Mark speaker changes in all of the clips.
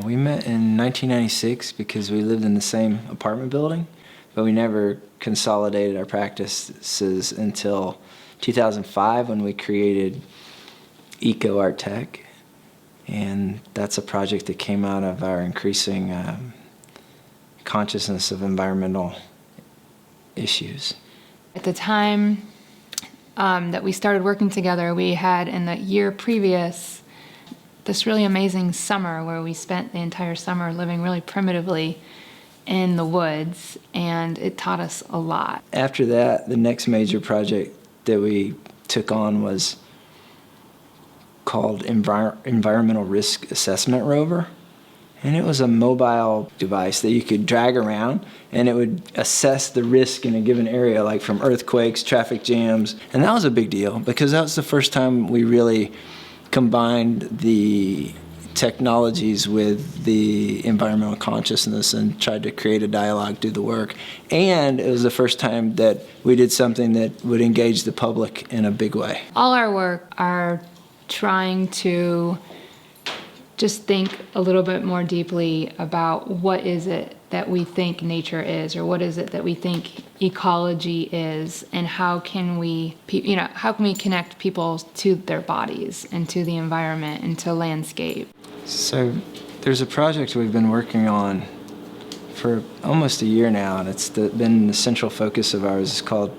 Speaker 1: We met in 1996 because we lived in the same apartment building, but we never consolidated our practices until 2005 when we created EcoArtTech. And that's a project that came out of our increasing consciousness of environmental issues.
Speaker 2: At the time that we started working together, we had in the year previous this really amazing summer where we spent the entire summer living really primitively in the woods, and it taught us a lot.
Speaker 1: After that, the next major project that we took on was called Environmental Risk Assessment Rover. And it was a mobile device that you could drag around, and it would assess the risk in a given area, like from earthquakes, traffic jams. And that was a big deal because that was the first time we really combined the technologies with the environmental consciousness and tried to create a dialogue, do the work. And it was the first time that we did something that would engage the public in a big way.
Speaker 2: All our work are trying to just think a little bit more deeply about what is it that we think nature is, or what is it that we think ecology is, and how can we connect people to their bodies and to the environment and to landscape.
Speaker 1: So there's a project we've been working on for almost a year now, and it's been the central focus of ours. It's called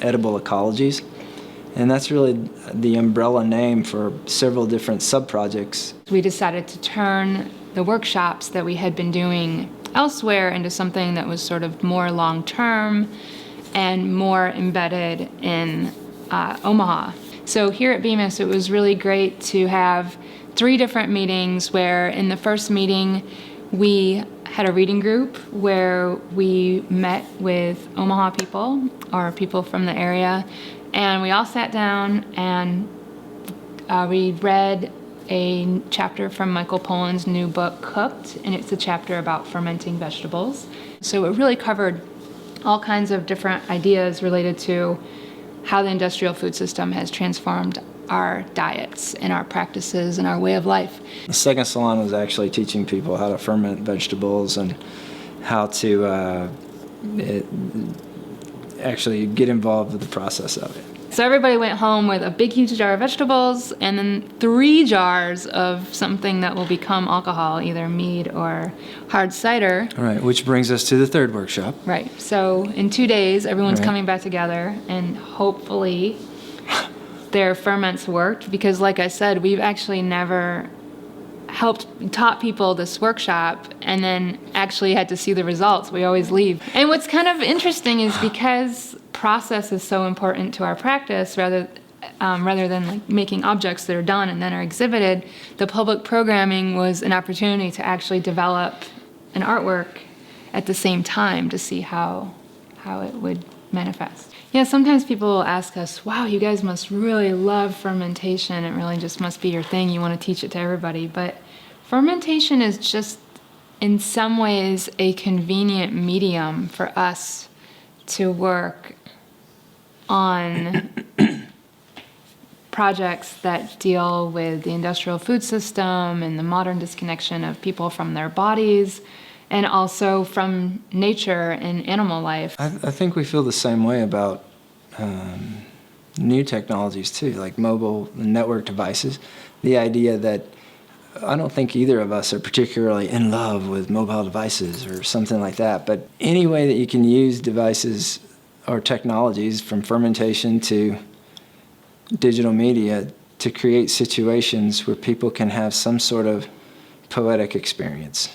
Speaker 1: Edible Ecologies. And that's really the umbrella name for several different sub-projects.
Speaker 2: We decided to turn the workshops that we had been doing elsewhere into something that was sort of more long-term and more embedded in Omaha. So here at Bemis, it was really great to have 3 different meetings where in the first meeting we had a reading group where we met with Omaha people or people from the area, and we all sat down and we read a chapter from Michael Pollan's new book, Cooked, and it's a chapter about fermenting vegetables. So it really covered all kinds of different ideas related to how the industrial food system has transformed our diets and our practices and our way of life.
Speaker 1: The second salon was actually teaching people how to ferment vegetables and how to actually get involved with the process of it.
Speaker 2: So everybody went home with a big, huge jar of vegetables and then 3 jars of something that will become alcohol, either mead or hard cider.
Speaker 1: All right, which brings us to the third workshop.
Speaker 2: Right. So in 2 days, everyone's
Speaker 1: Right.
Speaker 2: coming back together, and hopefully their ferments worked, because like I said, we've actually never taught people this workshop and then actually had to see the results. We always leave. And what's kind of interesting is because process is so important to our practice, rather than like making objects that are done and then are exhibited, the public programming was an opportunity to actually develop an artwork at the same time to see how it would manifest. Yeah, sometimes people will ask us, wow, you guys must really love fermentation. It really just must be your thing. You want to teach it to everybody. But fermentation is just, in some ways, a convenient medium for us to work on projects that deal with the industrial food system and the modern disconnection of people from their bodies, and also from nature and animal life.
Speaker 1: I think we feel the same way about new technologies too, like mobile network devices. The idea that I don't think either of us are particularly in love with mobile devices or something like that, but any way that you can use devices or technologies, from fermentation to digital media, to create situations where people can have some sort of poetic experience.